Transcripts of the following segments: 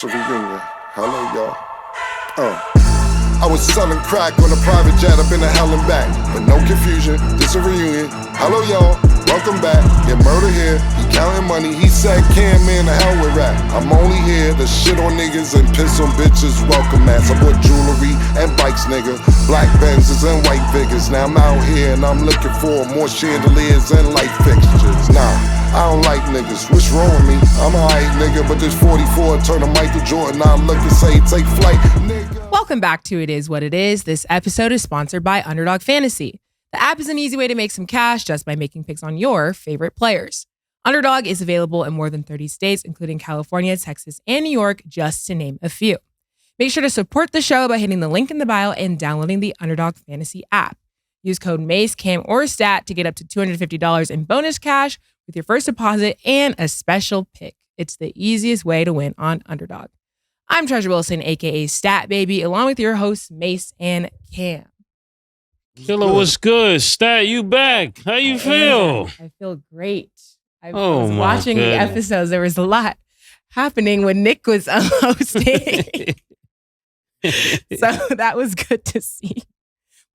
Reunion. Hello, y'all. I was selling crack on a private jet up in the hell and back. But no confusion, this a reunion. Hello, y'all. Welcome back. Get murder here. He counting money. He said, "Can man, the hell with rap. I'm only here to shit on niggas and piss on bitches. Welcome, ass. I bought jewelry and bikes, nigga. Black Benzes and white Vickers. Now I'm out here and I'm looking for more chandeliers and light fixtures. Nah, I don't like niggas. What's wrong with me? I'm a hype nigga, but this 44 turn to Michael Jordan. I look and say, take flight, nigga. Welcome back to It Is What It Is. This episode is sponsored by Underdog Fantasy. The app is an easy way to make some cash just by making picks on your favorite players. Underdog is available in more than 30 states, including California, Texas, and New York, just to name a few. Make sure to support the show by hitting the link in the bio and downloading the Underdog Fantasy app. Use code Mase, CAM, or STAT to get up to $250 in bonus cash with your first deposit and a special pick. It's the easiest way to win on Underdog. I'm Treasure Wilson, aka Stat Baby, along with your hosts, Mase and Cam. Killer, what's good? Stat, you back. How you feel? I feel great. I Oh, was my watching the goodness. episodes. There was a lot happening when Nick was hosting. So that was good to see.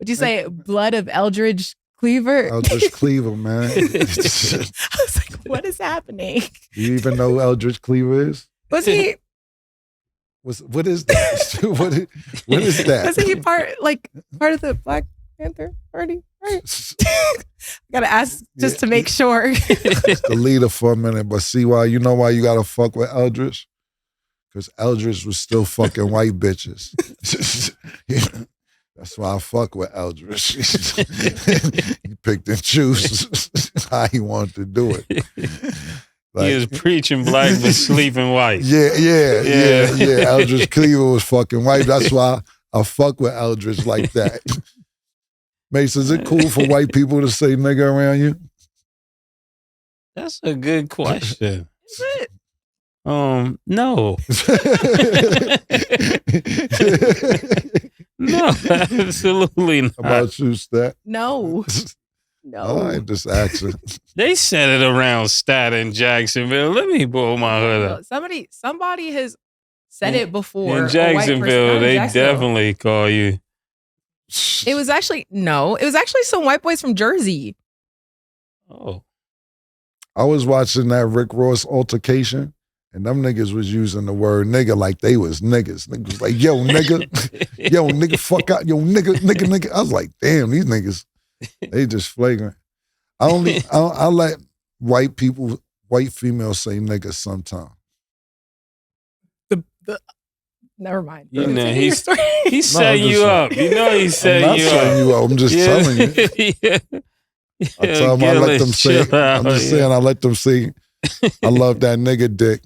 Would you say blood of Eldridge Cleaver? Eldridge Cleaver, man. I was like, what is happening? Do you even know who Eldridge Cleaver is? Was he What is that? what is that? wasn't he part of the Black Panther Party? Right. Gotta ask just to make sure. The leader for a minute, but see why? You know why you gotta fuck with Eldridge? Because Eldridge was still fucking white bitches. That's why I fuck with Eldridge. He picked and choose how he wanted to do it. He was preaching black but sleeping white. Yeah. Eldridge Cleaver was fucking white. That's why I fuck with Eldridge like that. Mace, is it cool for white people to say nigga around you? That's a good question. Is it? No. No, absolutely not. How about you, Stat? No. I ain't just asking. They said it around Stat in Jacksonville. Let me pull my hood up. Somebody has said it before. In A Jacksonville, white person- they Jacksonville. definitely call you. It was actually some white boys from Jersey. Oh. I was watching that Rick Ross altercation, and them niggas was using the word nigga like they was niggas. Niggas was like, yo, nigga, yo, nigga, fuck out, yo, nigga. I was like, damn, these niggas, they just flagrant. I let white females say nigga sometimes. Never mind. You know, Continue your story. He set you up. You know he I'm set not you setting up. you up. I'm just telling you. Yeah. I tell them I let them say. Chill out, I'm just saying I let them say. I love that nigga dick.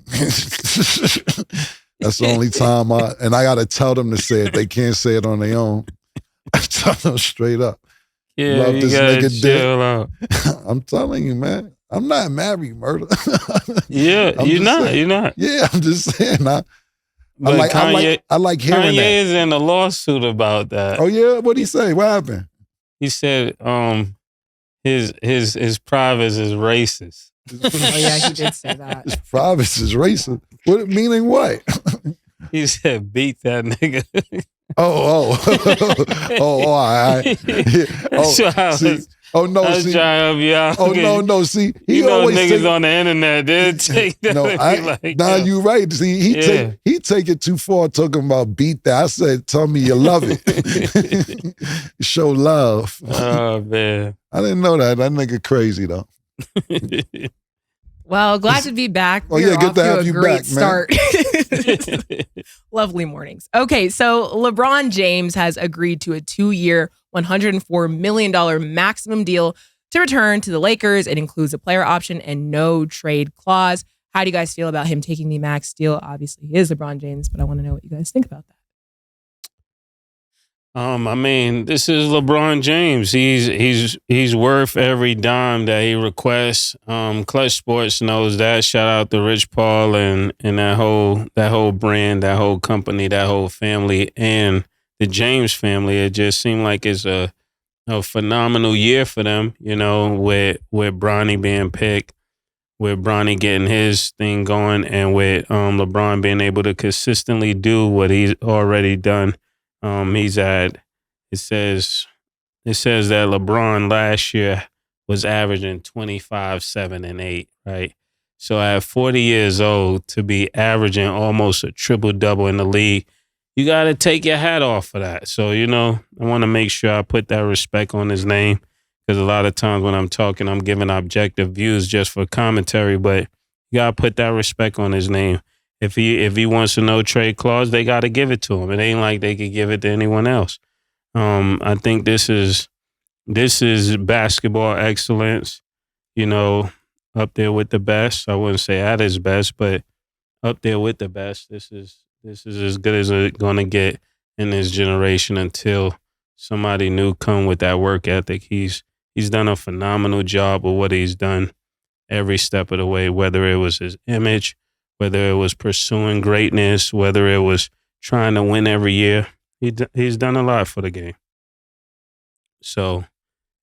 That's the only time I gotta tell them to say it. They can't say it on their own. I tell them straight up. Yeah, love you this gotta nigga chill out. I'm telling you, man. I'm not married, murder. Yeah, I'm you're just not. saying. You're not. Yeah, I'm just saying. I But like hearing Kanye that. is in a lawsuit about that. Oh yeah, what'd he say? What happened? He said his privates is racist. Oh yeah, he did say that. His privacy is racist. Meaning what? He said beat that nigga. All right. I was trying to help you out. No, see, he You know always niggas say, on the internet, they'll take that. you right. See, he take it too far talking about beat that. I said, tell me you love it. Show love. Oh, man. I didn't know that. That nigga crazy, though. Well, glad to be back. Oh, yeah, We're good off to have a you great back, man. start. Lovely mornings. Okay, so LeBron James has agreed to a 2-year, $104 million maximum deal to return to the Lakers. It includes a player option and no trade clause. How do you guys feel about him taking the max deal? Obviously, he is LeBron James, but I want to know what you guys think about that. I mean, this is LeBron James. He's worth every dime that he requests. Clutch Sports knows that. Shout out to Rich Paul and that whole brand, that whole company, that whole family, and the James family. It just seemed like it's a phenomenal year for them. You know, with Bronny being picked. with Bronny getting his thing going, and with LeBron being able to consistently do what he's already done. He's at it says that LeBron last year was averaging 25, 7, and 8, right? So at 40 years old, to be averaging almost a triple-double in the league, you got to take your hat off for that. So, I want to make sure I put that respect on his name, because a lot of times when I'm talking, I'm giving objective views just for commentary, but you got to put that respect on his name. If he wants a no-trade clause, they got to give it to him. It ain't like they could give it to anyone else. I think this is basketball excellence, up there with the best. I wouldn't say at his best, but up there with the best. This is as good as it's going to get in this generation until somebody new come with that work ethic. He's done a phenomenal job of what he's done every step of the way, whether it was his image, whether it was pursuing greatness, whether it was trying to win every year. He's done a lot for the game. So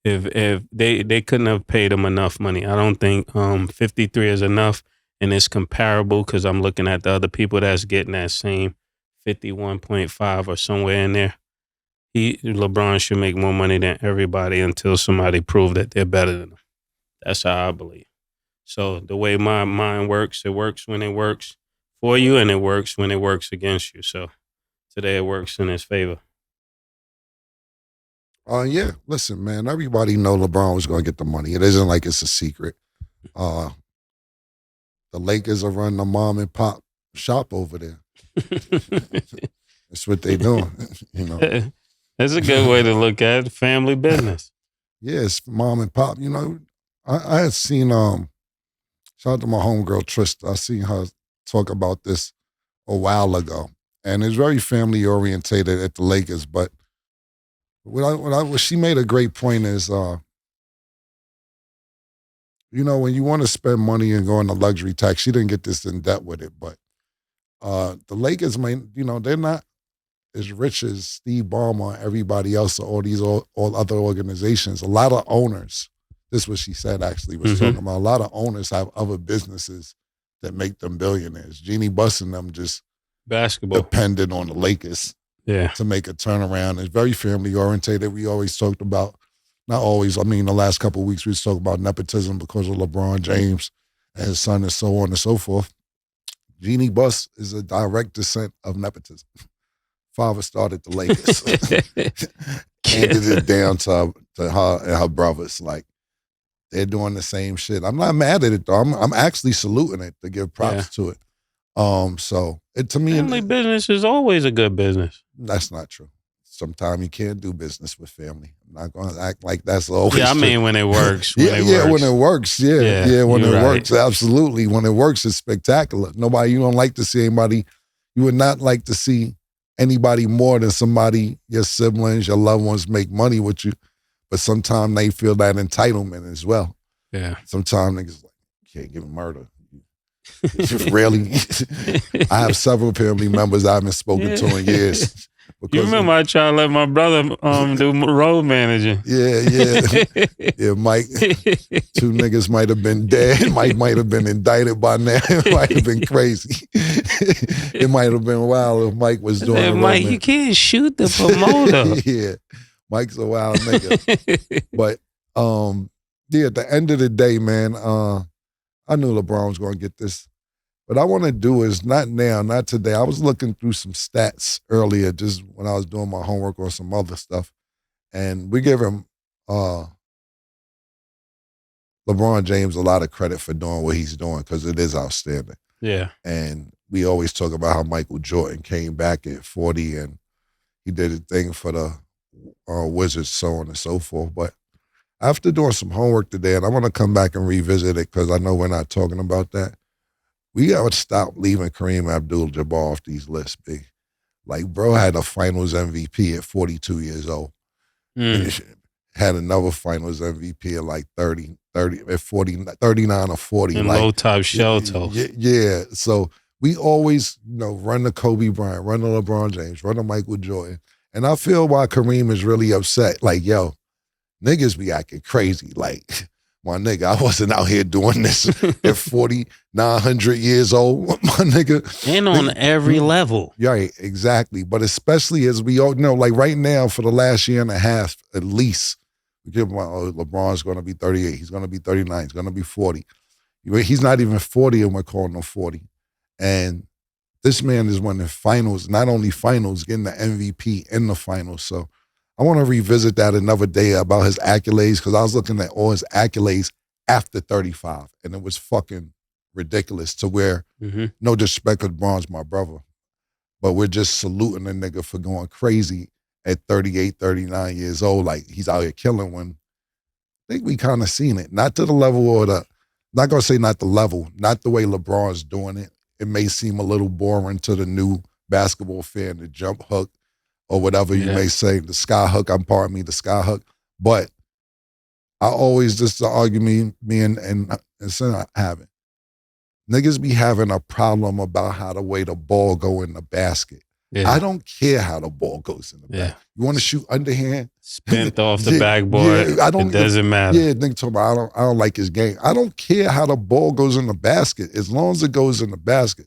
if they couldn't have paid him enough money. I don't think 53 is enough, and it's comparable because I'm looking at the other people that's getting that same 51.5 or somewhere in there. LeBron should make more money than everybody until somebody prove that they're better than him. That's how I believe. So the way my mind works, it works when it works for you, and it works when it works against you. So today it works in his favor. Yeah, listen, man, everybody know LeBron was going to get the money. It isn't like it's a secret. The Lakers are running a mom and pop shop over there. That's what they doing, That's a good way to look at it. Family business. Yeah, it's mom and pop. I had seen, shout out to my homegirl, Trista. I seen her talk about this a while ago. And it's very family orientated at the Lakers, but what she made a great point is, when you want to spend money and go on the luxury tax, she didn't get this in debt with it, but the Lakers, they're not as rich as Steve Ballmer and everybody else or all other organizations. A lot of owners, this is what she said actually, was talking about, a lot of owners have other businesses that make them billionaires. Jeannie Buss and them just basketball depended on the Lakers. Yeah. To make a turnaround. It's very family orientated. We always talked about, not always, the last couple of weeks we was talking about nepotism because of LeBron James and his son and so on and so forth. Jeannie Buss is a direct descent of nepotism. Father started the Lakers. Handed it down to her and her brothers. Like, they're doing the same shit. I'm not mad at it though. I'm actually saluting it to give props to it. So it to me, family business is always a good business. That's not true. Sometimes you can't do business with family. I'm not going to act like that's always Yeah, I true. mean when it works. When it works. Yeah, when it works, absolutely. When it works, it's spectacular. You don't like to see anybody, you would not like to see anybody more than somebody, your siblings, your loved ones make money with you. But sometimes they feel that entitlement as well. Yeah. Sometimes niggas like, you can't give a murder. Really, I have several family members I haven't spoken to in years. You remember I tried to let my brother do road managing. Yeah, Mike. Two niggas might have been dead. Mike might have been indicted by now. It might have been crazy. It might have been wild if Mike was doing it. Mike, you can't shoot the promoter. Yeah, Mike's a wild nigga. But at the end of the day, man, I knew LeBron was going to get this. What I want to do is not now, not today. I was looking through some stats earlier, just when I was doing my homework on some other stuff. And we give him LeBron James a lot of credit for doing what he's doing because it is outstanding. Yeah. And we always talk about how Michael Jordan came back at 40 and he did a thing for the Wizards, so on and so forth. But after doing some homework today, and I want to come back and revisit it because I know we're not talking about that, we got to stop leaving Kareem Abdul-Jabbar off these lists, B. Like, bro had a finals MVP at 42 years old. Had another finals MVP at like 39 or 40. And like, low-top shell toes. Yeah. So we always, run the Kobe Bryant, run the LeBron James, run the Michael Jordan. And I feel why Kareem is really upset. Like, yo, niggas be acting crazy. Like, My nigga, I wasn't out here doing this at 4,900 years old, my nigga. And on every level. Right, exactly. But especially as we all know, like right now, for the last year and a half, at least, we give him, LeBron's going to be 38. He's going to be 39. He's going to be 40. He's not even 40, and we're calling him 40. And this man is winning finals, not only finals, getting the MVP in the finals. So I want to revisit that another day about his accolades, because I was looking at all his accolades after 35, and it was fucking ridiculous to where, no disrespect, because Bron's my brother, but we're just saluting a nigga for going crazy at 38, 39 years old. Like, he's out here killing when I think we kind of seen it. Not to the level or not going to say not the level, not the way LeBron's doing it. It may seem a little boring to the new basketball fan, the jump hook, or whatever you may say, the sky hook, the sky hook. But I always, just the argument me and Sin having, niggas be having a problem about how the way the ball go in the basket. Yeah. I don't care how the ball goes in the basket. You want to shoot underhand? Spent off the backboard. It doesn't matter. Yeah, nigga talking about I don't like his game. I don't care how the ball goes in the basket, as long as it goes in the basket.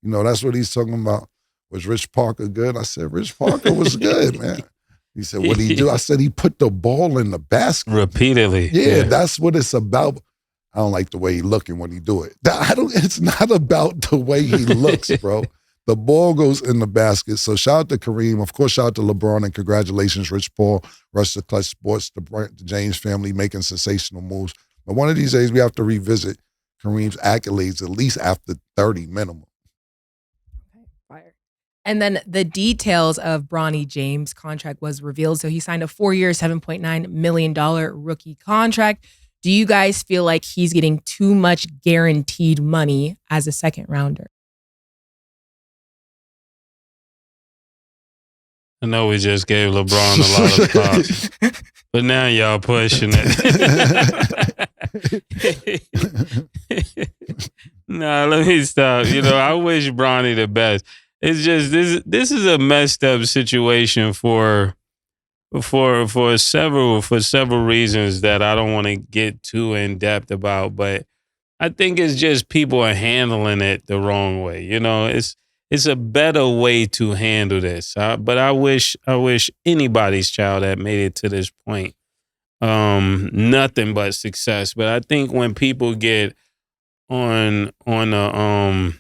You know, that's what he's talking about. Was Rich Parker good? I said, Rich Parker was good, man. He said, what'd he do? I said, he put the ball in the basket. Repeatedly. Yeah, that's what it's about. I don't like the way he looking when he do it. It's not about the way he looks, bro. The ball goes in the basket. So shout out to Kareem. Of course, shout out to LeBron, and congratulations, Rich Paul, Rush the Clutch Sports, the James family making sensational moves. But one of these days, we have to revisit Kareem's accolades at least after 30 minimum. Okay, fire. And then the details of Bronny James' contract was revealed. So he signed a 4-year, $7.9 million rookie contract. Do you guys feel like he's getting too much guaranteed money as a second rounder? I know we just gave LeBron a lot of props, but now y'all pushing it. Nah, let me stop. You know, I wish Bronny the best. It's just this is a messed up situation for several reasons that I don't want to get too in depth about, but I think it's just people are handling it the wrong way. You know, it's a better way to handle this. But I wish anybody's child that made it to this point, nothing but success. But I think when people get on a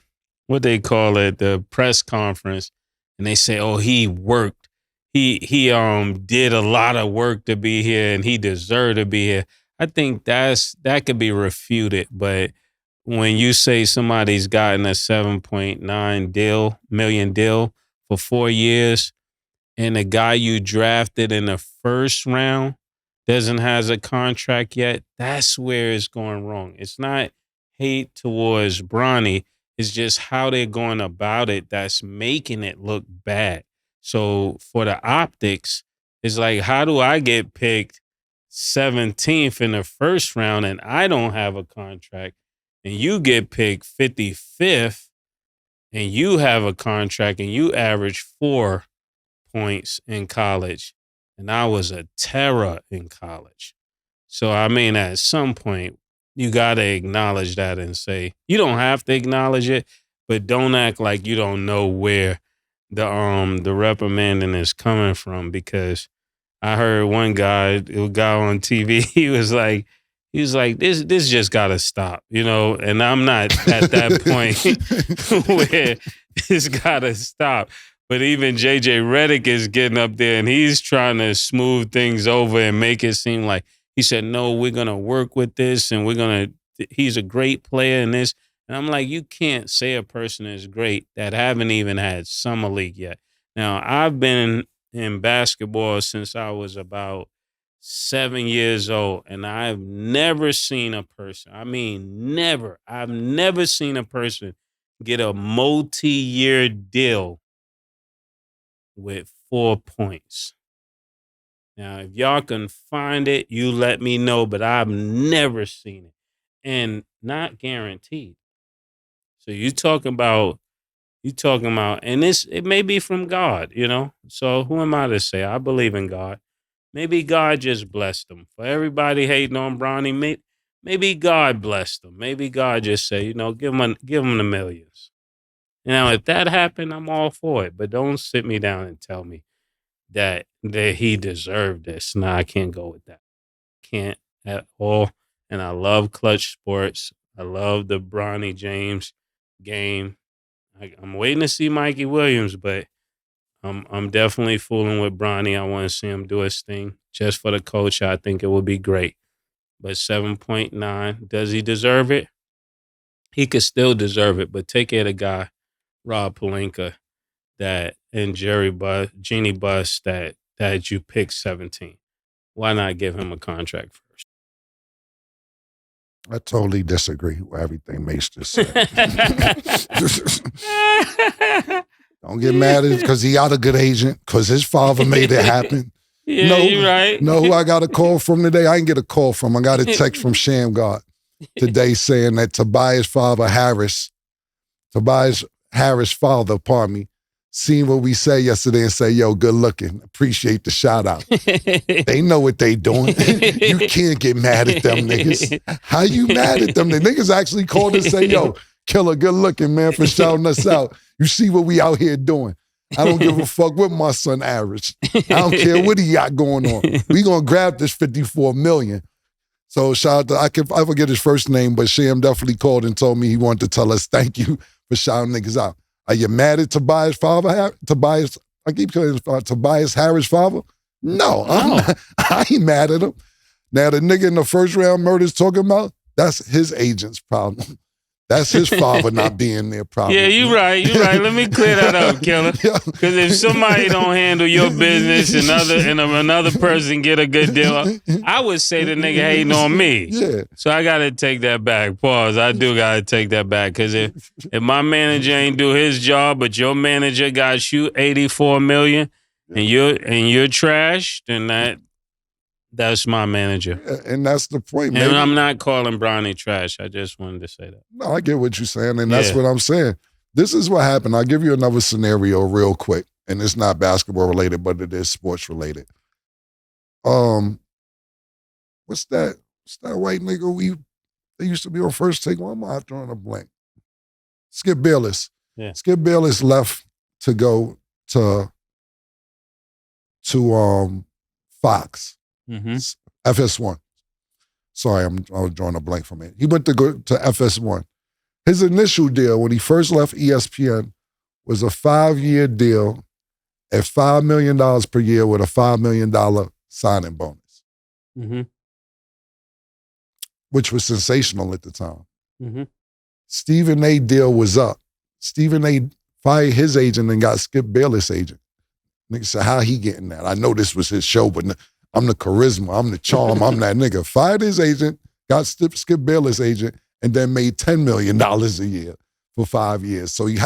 what they call it, the press conference, and they say, "Oh, he worked. He did a lot of work to be here, and he deserved to be here." I think that could be refuted. But when you say somebody's gotten a $7.9 million deal for 4 years, and the guy you drafted in the first round doesn't has a contract yet, that's where it's going wrong. It's not hate towards Bronny. It's just how they're going about it that's making it look bad. So for the optics, it's like, how do I get picked 17th in the first round and I don't have a contract, and you get picked 55th and you have a contract and you average 4 points in college, and I was a terror in college. So, I mean, at some point, you got to acknowledge that and say, you don't have to acknowledge it, but don't act like you don't know where the reprimanding is coming from, because I heard one guy, a guy on TV, he was like, this just got to stop, you know, and I'm not at that point where it's got to stop. But even JJ Redick is getting up there and he's trying to smooth things over and make it seem like, he said, no, we're going to work with this and he's a great player in this. And I'm like, you can't say a person is great that haven't even had summer league yet. Now, I've been in basketball since I was about 7 years old, and I've never seen a person, I've never seen a person get a multi-year deal with 4 points. Now, if y'all can find it, you let me know, but I've never seen it, and not guaranteed. So you talking about, and it may be from God, you know? So who am I to say? I believe in God. Maybe God just blessed them. For everybody hating on Bronny, maybe God blessed him. Maybe God just say, give him the millions. Now, if that happened, I'm all for it. But don't sit me down and tell me that he deserved this. Nah, I can't go with that. Can't at all. And I love clutch sports. I love the Bronny James game. I'm waiting to see Mikey Williams, but I'm definitely fooling with Bronny. I want to see him do his thing. Just for the coach, I think it would be great. But 7.9, does he deserve it? He could still deserve it, but take care of the guy, Rob Pelinka, and Jeannie Buss that you picked 17. Why not give him a contract first? I totally disagree with everything Mase just said. Don't get mad at it because he got a good agent, because his father made it happen. Yeah, you're right. Know who I got a call from today? I didn't get a call from. I got a text from Shamgar today saying that Tobias' Harris' father, pardon me, seen what we said yesterday and say, yo, good looking. Appreciate the shout out. They know what they doing. You can't get mad at them niggas. How you mad at them? The niggas actually called and say, yo, Killer, good looking, man, for shouting us out. You see what we out here doing. I don't give a fuck what my son averaged. I don't care what he got going on. We gonna grab this 54 million. So shout out to, I forget his first name, but Sham definitely called and told me he wanted to tell us thank you for shouting niggas out. Are you mad at Tobias' father? Tobias Harris' father? No, I'm not. I ain't mad at him. Now the nigga in the first round murders talking about, that's his agent's problem. That's his father not being there problem. Yeah, you're right. Let me clear that up, Killer. Because if somebody don't handle your business and another person get a good deal, I would say the nigga hating on me. Yeah. So I got to take that back. Pause. I do got to take that back. Because if my manager ain't do his job, but your manager got you $84 million and you're trash, then that's my manager. Yeah, and that's the point. And I'm not calling Bronny trash. I just wanted to say that. No, I get what you're saying, and that's what I'm saying. This is what happened. I'll give you another scenario real quick, and it's not basketball related, but it is sports related. What's that white nigga they used to be on First Take? Why am I drawing a blank? Skip Bayless. Yeah. Skip Bayless left to go to Fox. Mm-hmm. FS1. Sorry, I was drawing a blank from it. He went to go to FS1. His initial deal when he first left ESPN was a 5-year deal at $5 million per year with a $5 million signing bonus, which was sensational at the time. Mm-hmm. Stephen A. deal was up. Stephen A. fired his agent and got Skip Bayless' agent. Nigga said, how he getting that? I know this was his show, but I'm the charisma, I'm the charm, I'm that nigga. Fired his agent, got Skip Bayless' agent, and then made $10 million a year for 5 years. So he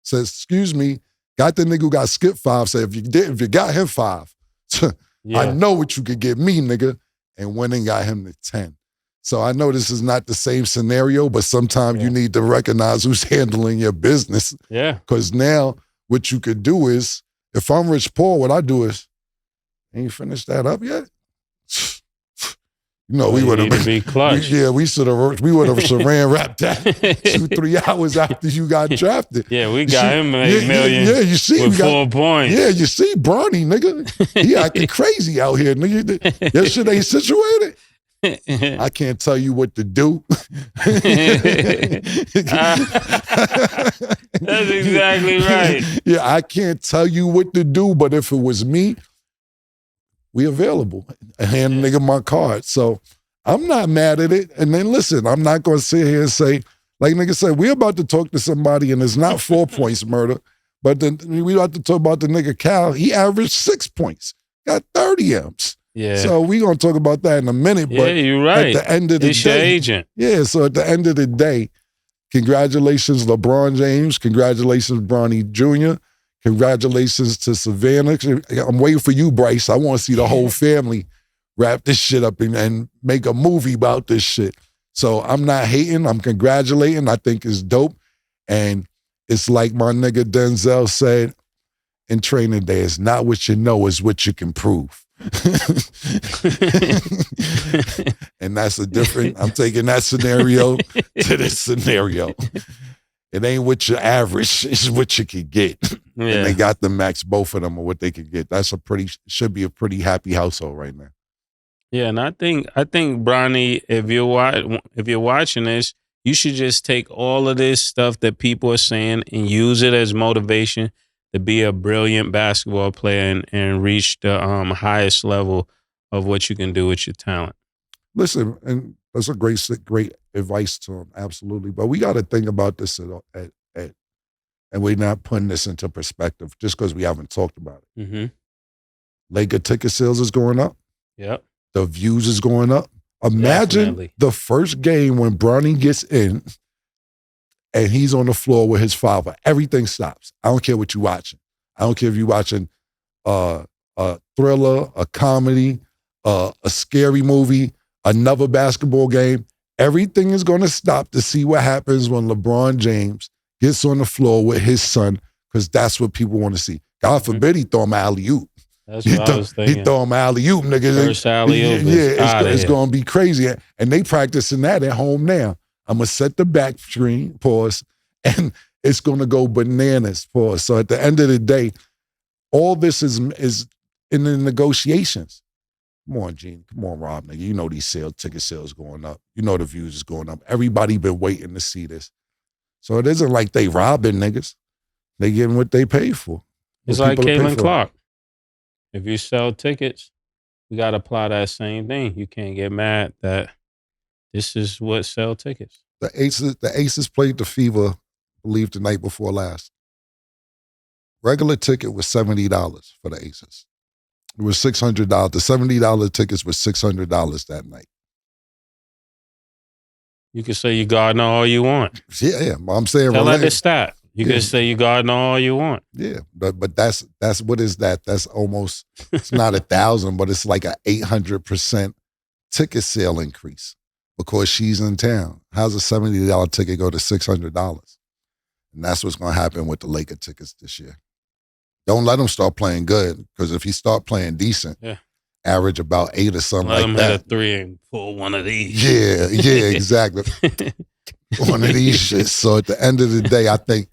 says, excuse me, got the nigga who got Skip 5, said, if you got him 5, I know what you could get me, nigga, and went and got him to 10. So I know this is not the same scenario, but sometimes you need to recognize who's handling your business. Yeah. Because now what you could do is, if I'm Rich Paul, what I do is, ain't finished that up yet? You know, we would have been clutch. We would have saran wrapped that 2-3 hours after you got drafted. Yeah, we got him $8 million. Yeah, you see, with 4 points. Yeah, you see, Bronny, nigga, he acting crazy out here, nigga. That shit ain't situated. I can't tell you what to do. That's exactly right. Yeah, I can't tell you what to do, but if it was me, we available. I hand the nigga my card. So I'm not mad at it. And then listen, I'm not going to sit here and say, like nigga said, we're about to talk to somebody and it's not 4 points murder, but then we about to talk about the nigga Cal. He averaged 6 points, got 30 M's. Yeah. So we going to talk about that in a minute. But you're right. At the end of the it's day. Your agent. Yeah, so at the end of the day, congratulations, LeBron James. Congratulations, Bronny Jr. Congratulations to Savannah. I'm waiting for you, Bryce. I want to see the whole family wrap this shit up and make a movie about this shit. So I'm not hating. I'm congratulating. I think it's dope. And it's like my nigga Denzel said in Training Day, it's not what you know, it's what you can prove. And that's a different, I'm taking that scenario to this scenario. It ain't what your average, it's what you can get. Yeah. And they got the max, both of them, or what they could get. That's should be a pretty happy household right now. Yeah, and I think Bronny, if you're watching this, you should just take all of this stuff that people are saying and use it as motivation to be a brilliant basketball player and reach the highest level of what you can do with your talent. Listen, and that's a great advice to him, absolutely. But we got to think about this and we're not putting this into perspective just because we haven't talked about it. Mm-hmm. Laker ticket sales is going up. Yep. The views is going up. Imagine Definitely. the first game when Bronny gets in and he's on the floor with his father. Everything stops. I don't care what you're watching. I don't care if you're watching a thriller, a comedy, a scary movie, another basketball game. Everything is going to stop to see what happens when LeBron James gets on the floor with his son, because that's what people want to see. God forbid he throw him alley-oop. That's what I was thinking. He throw him alley-oop, nigga. First alley-oop. Yeah, it's going to be crazy. And they practicing that at home now. I'm going to set the back screen, pause, and it's going to go bananas, pause. So at the end of the day, all this is in the negotiations. Come on, Gene. Come on, Rob, nigga. You know these ticket sales going up. You know the views is going up. Everybody been waiting to see this. So it isn't like they robbing niggas. They getting what they paid for. It's like Caitlin Clark. If you sell tickets, you got to apply that same thing. You can't get mad that this is what sell tickets. The Aces played the Fever, I believe, the night before last. Regular ticket was $70 for the Aces. It was $600. The $70 tickets were $600 that night. You can say you Gardner all you want. Yeah. I'm saying tell her the stat. You can say you Gardner all you want. Yeah, but that's what is that? That's almost, it's not 1,000, but it's like a 800% ticket sale increase because she's in town. How's a $70 ticket go to $600? And that's what's going to happen with the Laker tickets this year. Don't let him start playing good, because if he start playing decent, average about 8 or something let like him that. hit a 3 and pull one of these. Yeah, exactly. One of these shits. So at the end of the day, I think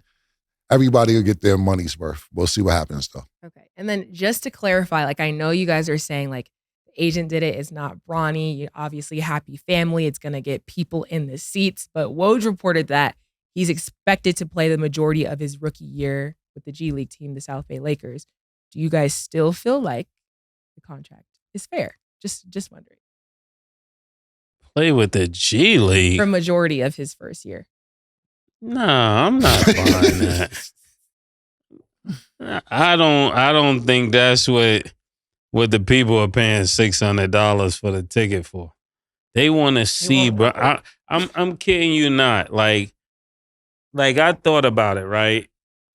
everybody will get their money's worth. We'll see what happens, though. Okay. And then just to clarify, like, I know you guys are saying, like, the agent did it. It's not Bronny. You're obviously happy family. It's going to get people in the seats. But Woj reported that he's expected to play the majority of his rookie year with the G League team, the South Bay Lakers. Do you guys still feel like the contract is fair? Just wondering. Play with the G League for majority of his first year. No, I'm not buying that. I don't think that's what the people are paying $600 for the ticket for. They want to see, bro. I'm kidding you not. Like I thought about it, right?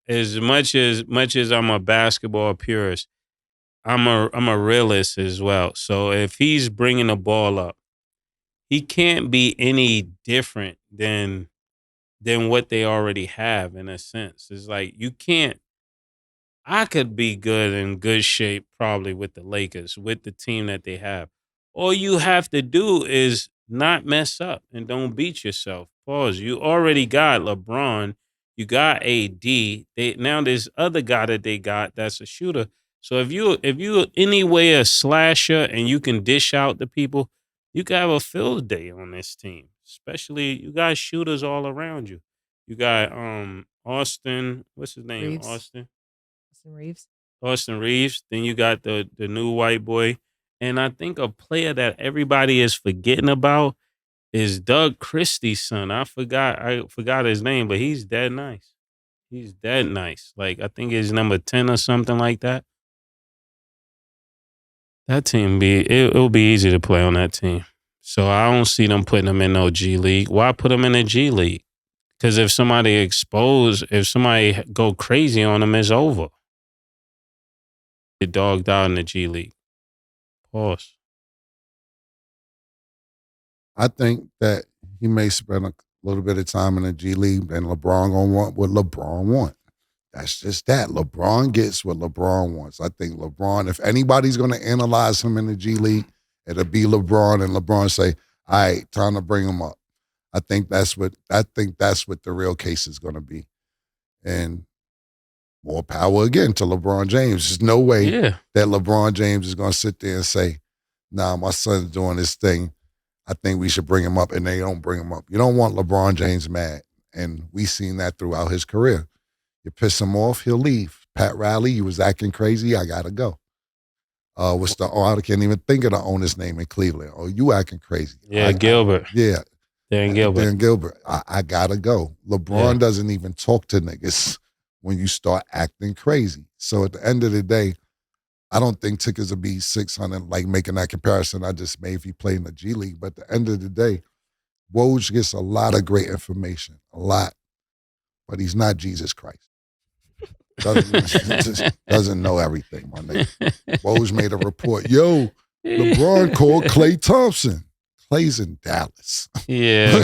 As much as I'm a basketball purist, I'm a realist as well. So if he's bringing the ball up, he can't be any different than what they already have, in a sense. It's like you can't. I could be good in good shape probably with the Lakers, with the team that they have. All you have to do is not mess up and don't beat yourself. Pause. You already got LeBron. You got AD. Now there's other guy that they got that's a shooter. So if you anyway a slasher and you can dish out the people, you can have a field day on this team. Especially you got shooters all around you. You got Austin. What's his name? Reeves. Austin Reeves. Austin Reeves. Then you got the new white boy. And I think a player that everybody is forgetting about is Doug Christie's son. I forgot his name, but he's dead nice. He's dead nice. Like I think he's number 10 or something like that. That team it'll be easy to play on that team. So I don't see them putting them in no G League. Why put them in the G League? Because if somebody go crazy on them, it's over. Get dogged out in the G League. Pause. I think that he may spend a little bit of time in the G League, and LeBron gonna want what LeBron want. That's just that. LeBron gets what LeBron wants. I think LeBron, if anybody's going to analyze him in the G League, it'll be LeBron, and LeBron say, all right, time to bring him up. I think that's what the real case is going to be. And more power again to LeBron James. There's no way that LeBron James is going to sit there and say, nah, my son's doing this thing. I think we should bring him up, and they don't bring him up. You don't want LeBron James mad. And we've seen that throughout his career. You piss him off, he'll leave. Pat Riley, you was acting crazy, I got to go. I can't even think of the owner's name in Cleveland. Oh, you acting crazy. Yeah, Gilbert. Dan Gilbert. I got to go. LeBron doesn't even talk to niggas when you start acting crazy. So at the end of the day, I don't think tickets will be 600, like making that comparison I just made if he played in the G League. But at the end of the day, Woj gets a lot of great information, a lot. But he's not Jesus Christ. Doesn't know everything, my nigga. Woj made a report. Yo, LeBron called Klay Thompson. Clay's in Dallas. Yeah.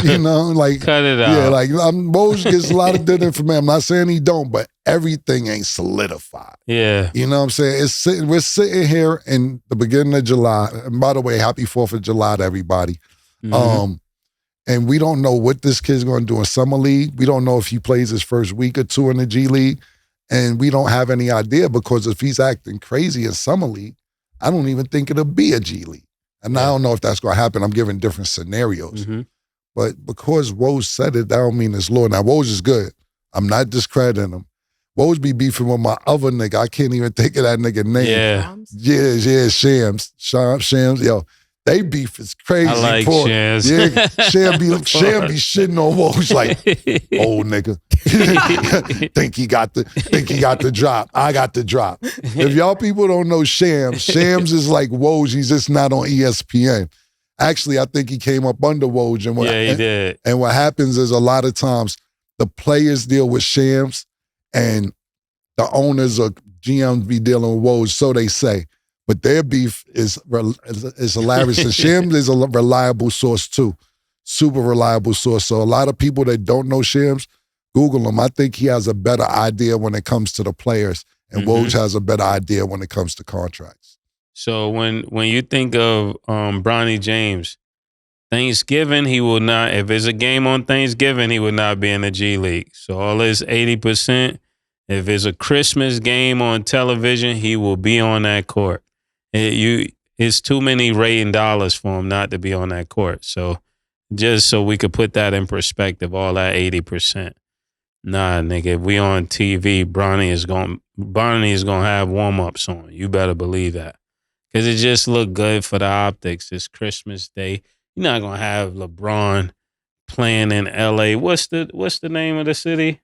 You know, like. Cut it out. Yeah, like Woj gets a lot of good information. I'm not saying he don't, but everything ain't solidified. Yeah. You know what I'm saying? We're sitting here in the beginning of July. And by the way, happy 4th of July to everybody. Mm-hmm. And we don't know what this kid's going to do in Summer League. We don't know if he plays his first week or two in the G League. And we don't have any idea because if he's acting crazy in Summer League, I don't even think it'll be a G League. And I don't know if that's going to happen. I'm giving different scenarios. Mm-hmm. But because Woj said it, that don't mean it's law. Now, Woj is good. I'm not discrediting him. Woj be beefing with my other nigga. I can't even think of that nigga name. Yeah, Shams. Yo, they beef is crazy. I like Shams. Yeah, Sham be shitting on Woj like, old nigga. think he got the drop. I got the drop. If y'all people don't know Shams is like Woj. He's just not on ESPN. Actually, I think he came up under Woj. And he did. And what happens is a lot of times the players deal with Shams and the owners or GMs be dealing with Woj, so they say. But their beef is hilarious. And Shams is a reliable source too. Super reliable source. So a lot of people that don't know Shams, Google him. I think he has a better idea when it comes to the players. And Woj has a better idea when it comes to contracts. So when you think of Bronny James, Thanksgiving, he will not, if it's a game on Thanksgiving, he would not be in the G League. So all this 80%, if it's a Christmas game on television, he will be on that court. It's too many rating dollars for him not to be on that court. So just so we could put that in perspective, all that 80%. Nah, nigga, if we on TV, Bronny is gonna have warm-ups on. You better believe that. Because it just look good for the optics. It's Christmas Day. You're not gonna have LeBron playing in LA. What's the name of the city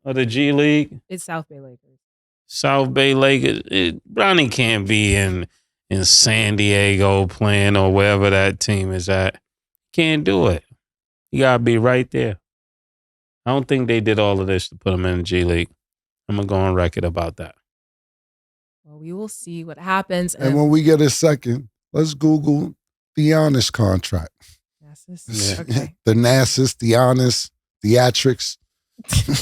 of the G League? It's South Bay Lakers. South Bay Lakers. Bronny can't be in San Diego playing or wherever that team is at. Can't do it. You gotta be right there. I don't think they did all of this to put him in the G League. I'm gonna go on record about that. Well, we will see what happens. And when we get a second, let's Google the Giannis contract. Okay. The Nassus, the Giannis, theatrics.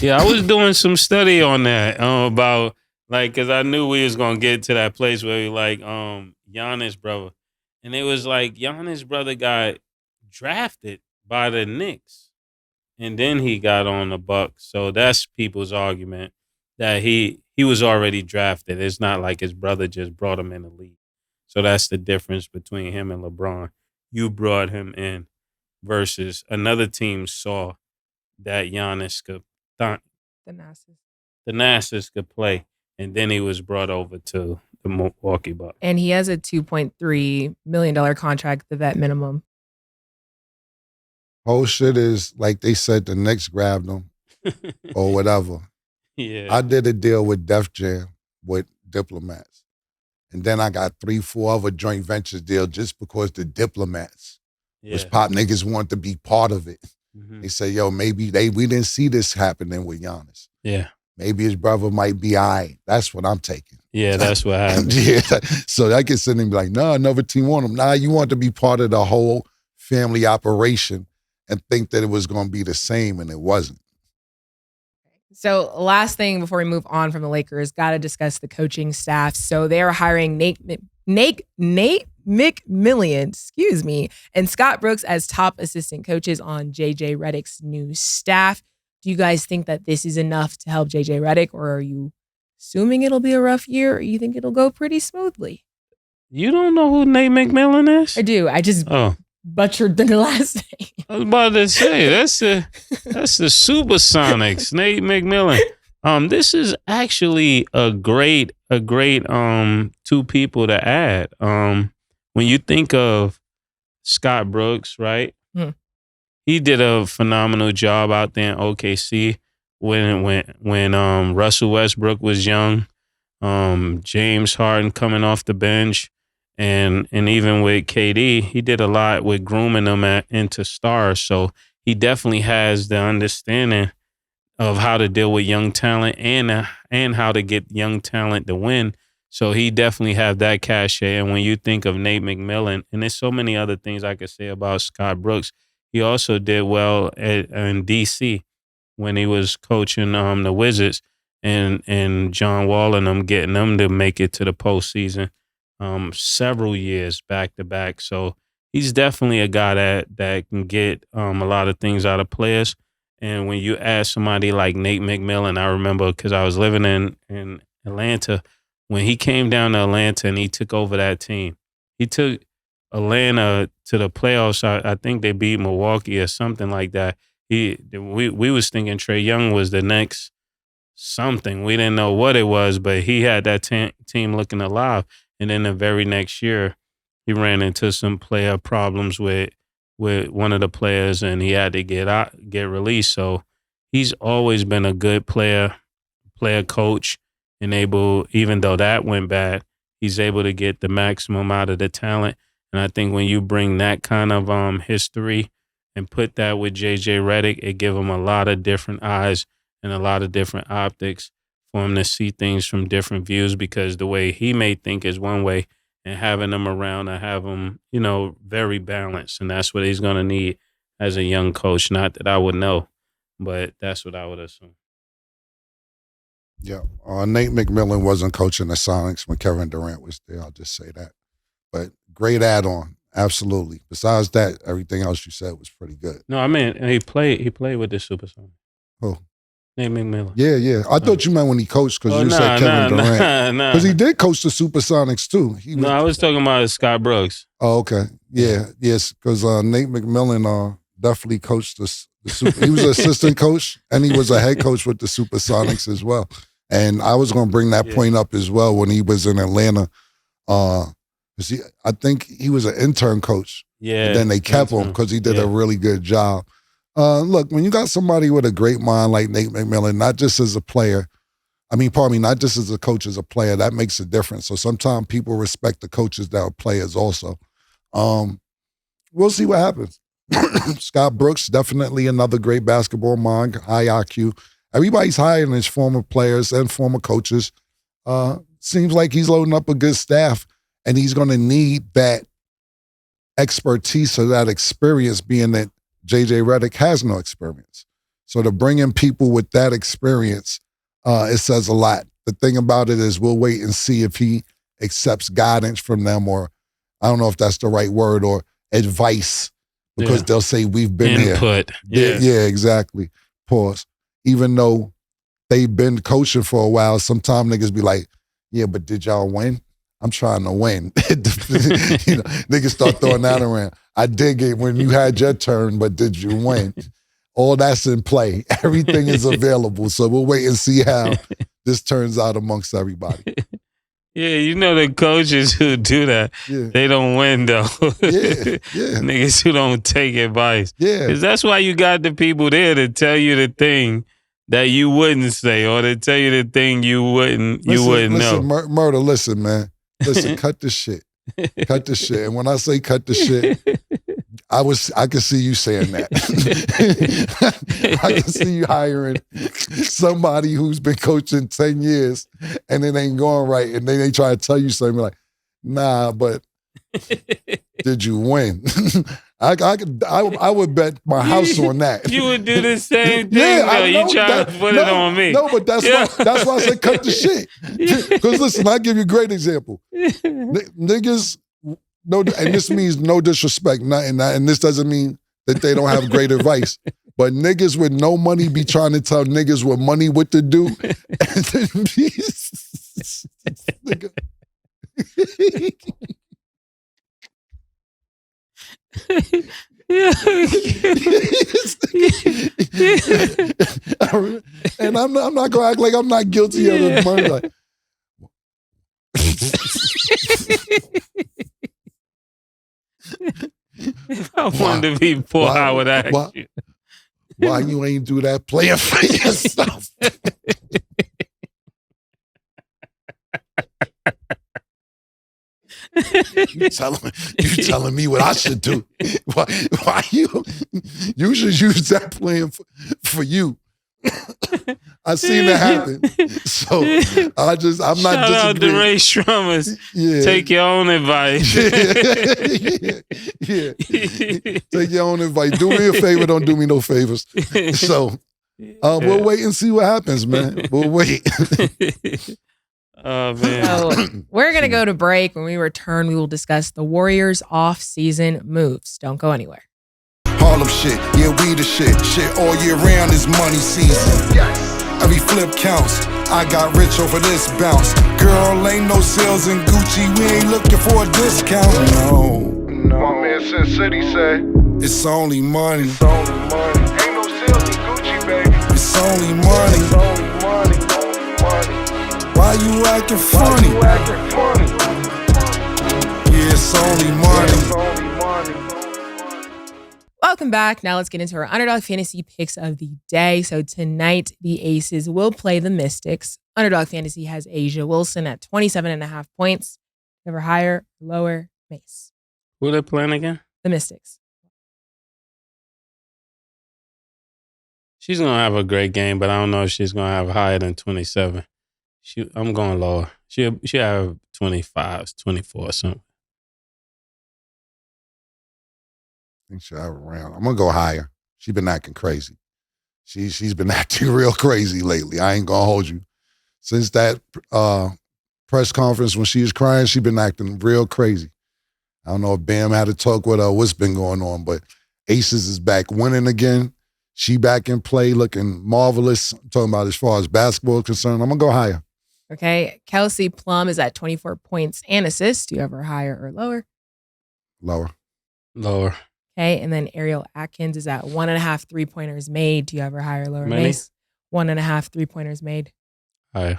Yeah, I was doing some study on that about like, cause I knew we was gonna get to that place where we like Giannis brother, and it was like Giannis brother got drafted by the Knicks, and then he got on the Bucks. So that's people's argument that he was already drafted. It's not like his brother just brought him in the league. So that's the difference between him and LeBron. You brought him in versus another team saw that Giannis could, the Nassus could play, and then he was brought over to the Milwaukee Bucks. And he has a $2.3 million contract, the vet minimum. Whole shit is like they said the Knicks grabbed him or whatever. Yeah. I did a deal with Def Jam with Diplomats. And then I got 3-4 other joint ventures deal just because the Diplomats was pop niggas wanted to be part of it. Mm-hmm. They say, yo, maybe we didn't see this happening with Giannis. Yeah. Maybe his brother might be all right. That's what I'm taking. Yeah, that's what happened. Yeah. So I get sitting and be like, no, another team want him. Nah, you want to be part of the whole family operation and think that it was going to be the same, and it wasn't. So last thing before we move on from the Lakers, got to discuss the coaching staff. So they are hiring Nate McMillan, and Scott Brooks as top assistant coaches on JJ Redick's new staff. Do you guys think that this is enough to help JJ Redick, or are you assuming it'll be a rough year, or you think it'll go pretty smoothly? You don't know who Nate McMillan is? I do. I just butchered the last name. I was about to say that's the Supersonics, Nate McMillan. This is actually a great two people to add. When you think of Scott Brooks, right? He did a phenomenal job out there in OKC when Russell Westbrook was young. James Harden coming off the bench. And even with KD, he did a lot with grooming them into stars. So he definitely has the understanding of how to deal with young talent and how to get young talent to win. So he definitely have that cachet. And when you think of Nate McMillan, and there's so many other things I could say about Scott Brooks, he also did well in DC when he was coaching the Wizards and John Wall and them, getting them to make it to the postseason. Several years back to back. So he's definitely a guy that can get a lot of things out of players. And when you ask somebody like Nate McMillan, I remember because I was living in Atlanta, when he came down to Atlanta and he took over that team. He took Atlanta to the playoffs. I think they beat Milwaukee or something like that. We was thinking Trae Young was the next something. We didn't know what it was, but he had that team looking alive. And then the very next year, he ran into some player problems with one of the players, and he had to get released. So he's always been a good player coach, and even though that went bad, he's able to get the maximum out of the talent. And I think when you bring that kind of history and put that with JJ Redick, it give him a lot of different eyes and a lot of different optics for him to see things from different views, because the way he may think is one way, and having them around, I have him, very balanced. And that's what he's going to need as a young coach. Not that I would know, but that's what I would assume. Yeah. Nate McMillan wasn't coaching the Sonics when Kevin Durant was there. I'll just say that. But great add-on. Absolutely. Besides that, everything else you said was pretty good. No, I mean, he played with the Supersonics. Oh. Nate McMillan. Yeah. I thought you meant when he coached, because you said Kevin Durant. Because he did coach the Supersonics too. I was talking about Scott Brooks. Oh, okay. Yeah. Yes, because Nate McMillan definitely coached he was an assistant coach, and he was a head coach with the Supersonics as well. And I was going to bring that point up as well when he was in Atlanta. I think he was an intern coach. Yeah. And then they kept him because he did a really good job. Look, when you got somebody with a great mind like Nate McMillan, not just as a not just as a coach, as a player, that makes a difference. So sometimes people respect the coaches that are players also. We'll see what happens. Scott Brooks, definitely another great basketball mind, high IQ. Everybody's hiring his former players and former coaches. Seems like he's loading up a good staff, and he's going to need that expertise or that experience, being that JJ Redick has no experience. So to bring in people with that experience, it says a lot. The thing about it is we'll wait and see if he accepts guidance from them, or I don't know if that's the right word, or advice, because they'll say we've been Input. here. Yeah, exactly. Pause. Even though they've been coaching for a while, sometimes niggas be like, yeah, but did y'all win? I'm trying to win. Niggas start throwing that around. I dig it when you had your turn, but did you win? All that's in play. Everything is available. So we'll wait and see how this turns out amongst everybody. Yeah, the coaches who do that, they don't win, though. Yeah. Niggas who don't take advice. Yeah. Because that's why you got the people there to tell you the thing that you wouldn't say, or to tell you the thing you wouldn't know. Murder, listen, man. Listen, cut the shit. Cut the shit. And when I say cut the shit, I can see you saying that. I can see you hiring somebody who's been coaching 10 years and it ain't going right, and then they try to tell you something like, nah, but did you win? I would bet my house on that. You would do the same thing. Yeah, I though. know You try to put it on me. No, but that's why I said cut the shit. Because listen, I'll give you a great example. Niggas, no, and this means no disrespect, and this doesn't mean that they don't have great advice. But niggas with no money be trying to tell niggas with money what to do. And then and I'm not gonna act like I'm not guilty of the money. Like, If I wanted to be poor, I would ask you. Why you ain't do that playing for yourself? You telling me what I should do? Why you should use that plan for you? I seen that happen, so I'm not. Shout out to Ray Strummers. Yeah. Take your own advice. Yeah. Take your own advice. Do me a favor. Don't do me no favors. So we'll wait and see what happens, man. We'll wait. Oh man. So we're gonna go to break. When we return, we will discuss the Warriors' off-season moves. Don't go anywhere. Harlem shit, yeah, we the shit. Shit all year round is money season. Every flip counts. I got rich over this bounce. Girl, ain't no sales in Gucci. We ain't looking for a discount. No. My man Sin City say it's only money. It's only money. Ain't no sales in Gucci, baby. It's only money. It's only money. Why you acting funny? Yeah, it's only money. Welcome back. Now let's get into our Underdog Fantasy picks of the day. So tonight, the Aces will play the Mystics. Underdog Fantasy has Asia Wilson at 27.5 points. Ever higher, lower, Mase. Who they playing again? The Mystics. She's gonna have a great game, but I don't know if she's gonna have higher than 27. I'm going lower. She'll have 25, 24 or something. I think she'll have a round. I'm gonna go higher. She's been acting crazy. She's been acting real crazy lately. I ain't gonna hold you. Since that press conference when she was crying, she's been acting real crazy. I don't know if Bam had a talk with her, what's been going on, but Aces is back winning again. She back in play, looking marvelous. I'm talking about as far as basketball is concerned. I'm gonna go higher. Okay. Kelsey Plum is at 24 points and assists. Do you have her higher or lower? Lower. Lower. Okay. And then Ariel Atkins is at 1.5 3-pointers made. Do you have her higher or lower? Many? Mase? 1.5 3-pointers made. Higher.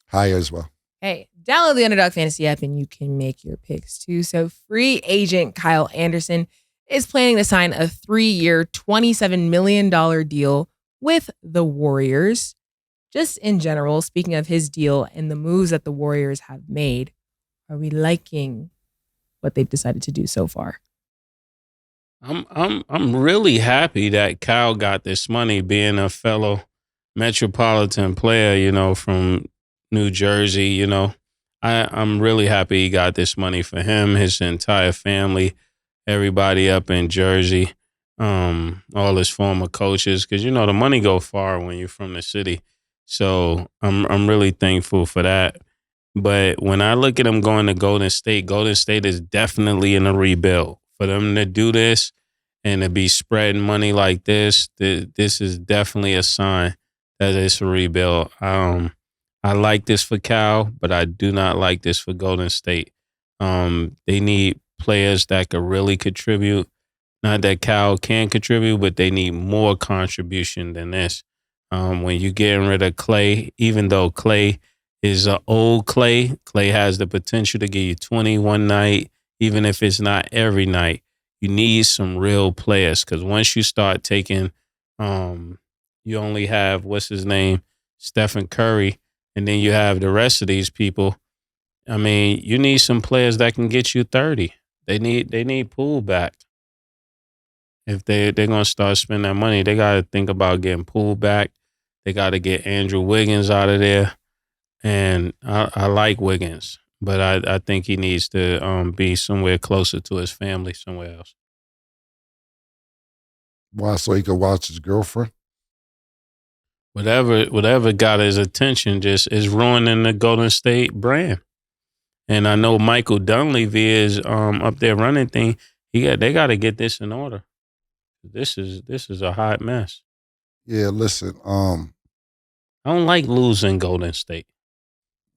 Higher as well. Hey, download the Underdog Fantasy app and you can make your picks too. So free agent Kyle Anderson is planning to sign a 3-year, $27 million deal with the Warriors. Just in general, speaking of his deal and the moves that the Warriors have made, are we liking what they've decided to do so far? I'm really happy that Kyle got this money, being a fellow metropolitan player, from New Jersey, I'm really happy he got this money for him, his entire family, everybody up in Jersey, all his former coaches, because the money go far when you're from the city. So I'm really thankful for that. But when I look at him going to Golden State is definitely in a rebuild. For them to do this and to be spreading money like this is definitely a sign that it's a rebuild. I like this for Cal, but I do not like this for Golden State. They need players that could really contribute. Not that Cal can contribute, but they need more contribution than this. When you're getting rid of Clay, even though Clay is an old Clay has the potential to give you 20 one night, even if it's not every night. You need some real players, because once you start taking, you only have, what's his name, Stephen Curry, and then you have the rest of these people. I mean, you need some players that can get you 30. They need Poole back. If they're going to start spending that money, they got to think about getting Poole back. They got to get Andrew Wiggins out of there. And I like Wiggins, but I think he needs to be somewhere closer to his family somewhere else. Why? So he could watch his girlfriend? Whatever got his attention just is ruining the Golden State brand. And I know Michael Dunleavy is up there running thing. They got to get this in order. This is a hot mess. Yeah, listen. I don't like losing Golden State.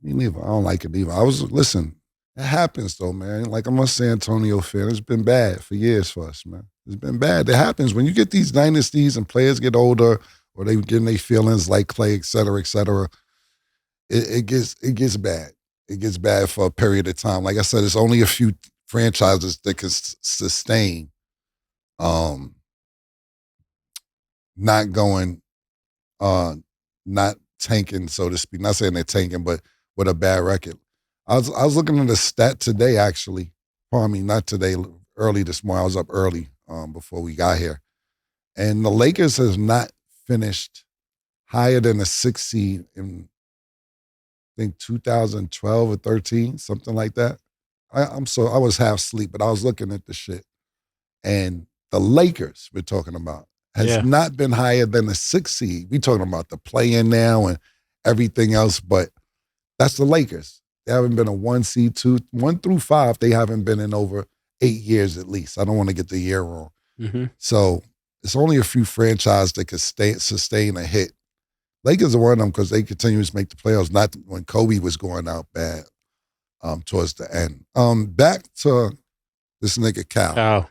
Me neither. I don't like it either. Listen, it happens though, man. Like I'm a San Antonio fan. It's been bad for years for us, man. It's been bad. It happens when you get these dynasties and players get older or they get in their feelings like Clay, et cetera, et cetera. It gets bad. It gets bad for a period of time. Like I said, it's only a few franchises that can sustain not going, not tanking, so to speak. Not saying they're tanking, but with a bad record. I was looking at a stat today, actually. Pardon me, not today, early this morning. I was up early before we got here. And the Lakers has not finished higher than a 6 seed in, I think, 2012 or 13, something like that. I was half asleep, but I was looking at the shit. And the Lakers we're talking about has not been higher than a 6 seed. We talking about the play-in now and everything else, but that's the Lakers. They haven't been a 1 seed, 1 through 5. They haven't been in over 8 years at least. I don't want to get the year wrong. Mm-hmm. So it's only a few franchises that could sustain a hit. Lakers are one of them because they continue to make the playoffs, not when Kobe was going out bad towards the end. Back to this nigga Cal.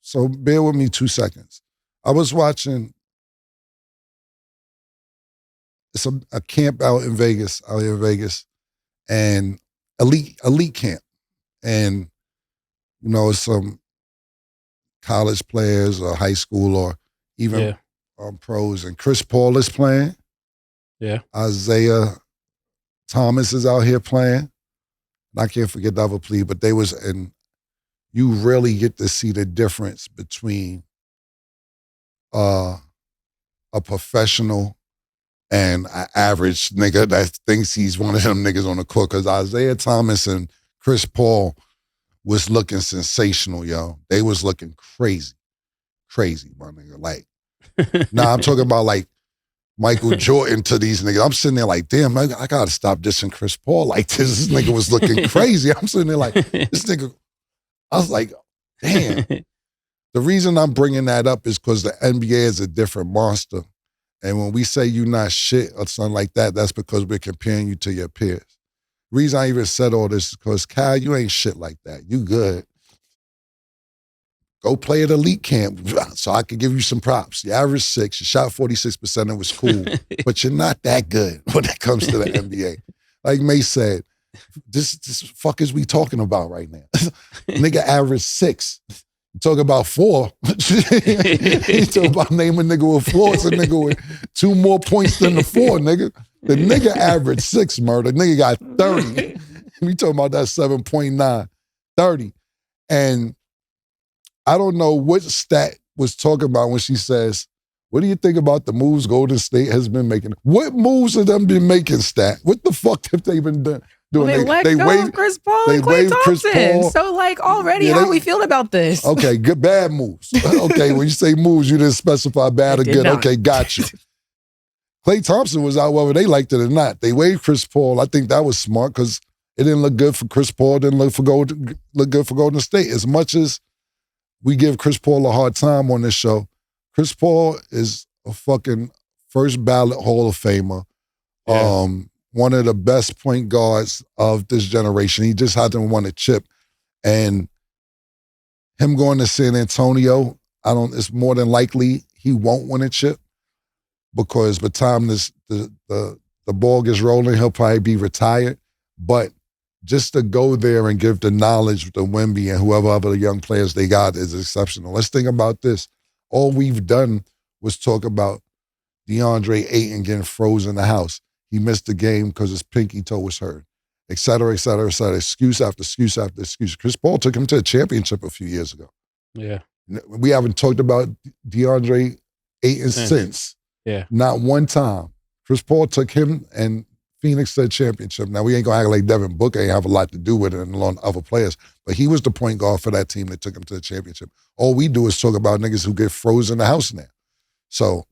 So bear with me 2 seconds. I was watching a camp out here in Vegas, and elite camp. And, you know, some college players or high school or even pros. And Chris Paul is playing. Yeah. Isaiah Thomas is out here playing. And I can't forget the other plea, but and you really get to see the difference between a professional and an average nigga that thinks he's one of them niggas on the court. Because Isaiah Thomas and Chris Paul was looking sensational, yo. They was looking crazy, my nigga. Like, now I'm talking about like Michael Jordan to these niggas. I'm sitting there like, damn, I gotta stop dissing Chris Paul like this. This nigga was looking crazy. I'm sitting there like, this nigga, I was like, damn. The reason I'm bringing that up is because the NBA is a different monster. And when we say you not shit or something like that, that's because we're comparing you to your peers. The reason I even said all this is because, Cal, you ain't shit like that. You good. Go play at elite camp so I could give you some props. You averaged 6, you shot 46%, it was cool. But you're not that good when it comes to the NBA. Like Mase said, this fuck is we talking about right now? Nigga averaged 6. You talk about 4. You talk about name a nigga with 4. It's a nigga with 2 more points than the 4, nigga. The nigga averaged 6, murder. Nigga got 30. We talking about that 7.9, 30. And I don't know what stat was talking about when she says, what do you think about the moves Golden State has been making? What moves have them been making, stat? What the fuck have they been doing? Well, they let go of Chris Paul and Klay Thompson. So, like, already, how we feel about this? Okay, good, bad moves. Okay, when you say moves, you didn't specify bad or good. Not. Okay, got you. Klay Thompson was out whether they liked it or not. They waived Chris Paul. I think that was smart because it didn't look good for Chris Paul. It didn't look good for Golden State. As much as we give Chris Paul a hard time on this show, Chris Paul is a fucking first ballot Hall of Famer. Yeah. One of the best point guards of this generation. He just hasn't won a chip. And him going to San Antonio, it's more than likely he won't win a chip because by the time the ball gets rolling, he'll probably be retired. But just to go there and give the knowledge to Wemby and whoever other young players they got is exceptional. Let's think about this. All we've done was talk about DeAndre Ayton getting frozen in the house. He missed the game because his pinky toe was hurt, et cetera, et cetera, et cetera. Excuse after excuse after excuse. Chris Paul took him to a championship a few years ago. Yeah. We haven't talked about DeAndre Ayton since. Yeah. Not one time. Chris Paul took him and Phoenix to a championship. Now, we ain't going to act like Devin Booker ain't have a lot to do with it and along other players, but he was the point guard for that team that took him to the championship. All we do is talk about niggas who get frozen in the house now. So,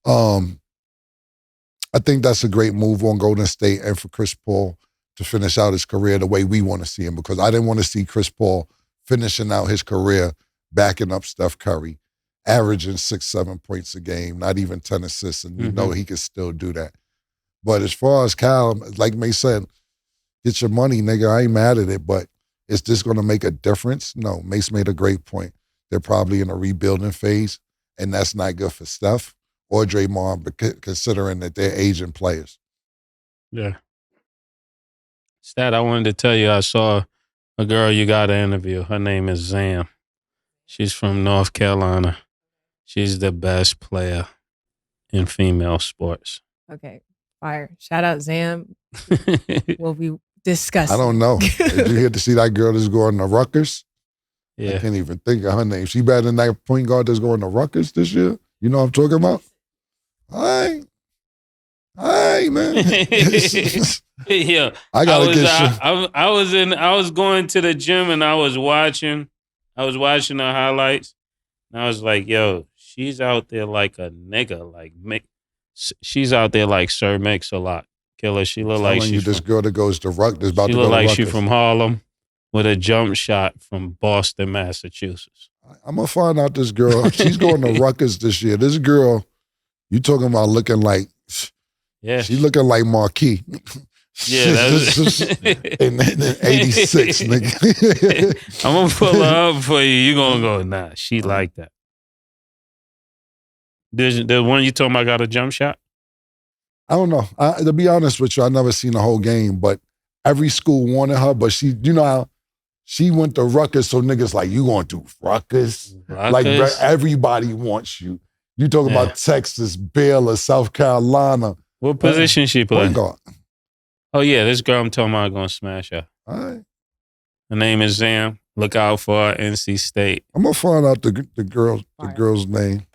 I think that's a great move on Golden State and for Chris Paul to finish out his career the way we want to see him, because I didn't want to see Chris Paul finishing out his career backing up Steph Curry, averaging 6-7 points a game, not even 10 assists, and you know he can still do that. But as far as Cal, like Mase said, get your money, nigga. I ain't mad at it, but is this going to make a difference? No. Mase made a great point. They're probably in a rebuilding phase, and that's not good for Steph or Draymond, considering that they're aging players. Yeah. Stat, I wanted to tell you, I saw a girl you got to interview. Her name is Zam. She's from North Carolina. She's the best player in female sports. Okay. Fire. Shout out Zam. We'll be discussing. I don't know. Did you hear to see that girl that's going to Rutgers? Yeah. I can't even think of her name. She better than that point guard that's going to Rutgers this year? You know what I'm talking about? All right, man. Yeah. I gotta get shit. I was going to the gym and I was watching the highlights. And I was like, yo, she's out there like a nigga. She's out there like Sir Mix-a-Lot. Killer. She look like she's this girl that goes to Rutgers about to go to Rutgers. She look like Rutgers. she from Harlem with a jump shot from Boston, Massachusetts. I'm going to find out this girl. She's going to Rutgers this year. This girl, you talking about looking like, she's looking like Marquis. Yeah, that's in 86, nigga. I'm going to pull her up for you. You're going to go, nah, she like that. The one you talking about got a jump shot? I don't know. To be honest with you, I never seen the whole game, but every school wanted her. But she, you know how she went to Rutgers, so niggas like, you going to Rutgers? Like everybody wants you. You talk about Texas, Baylor, South Carolina. What position she play? Point guard. Oh yeah, this girl I'm talking about going to smash her. All right. Her name is Zam. Look out for her, NC State. I'm gonna find out the girl's name.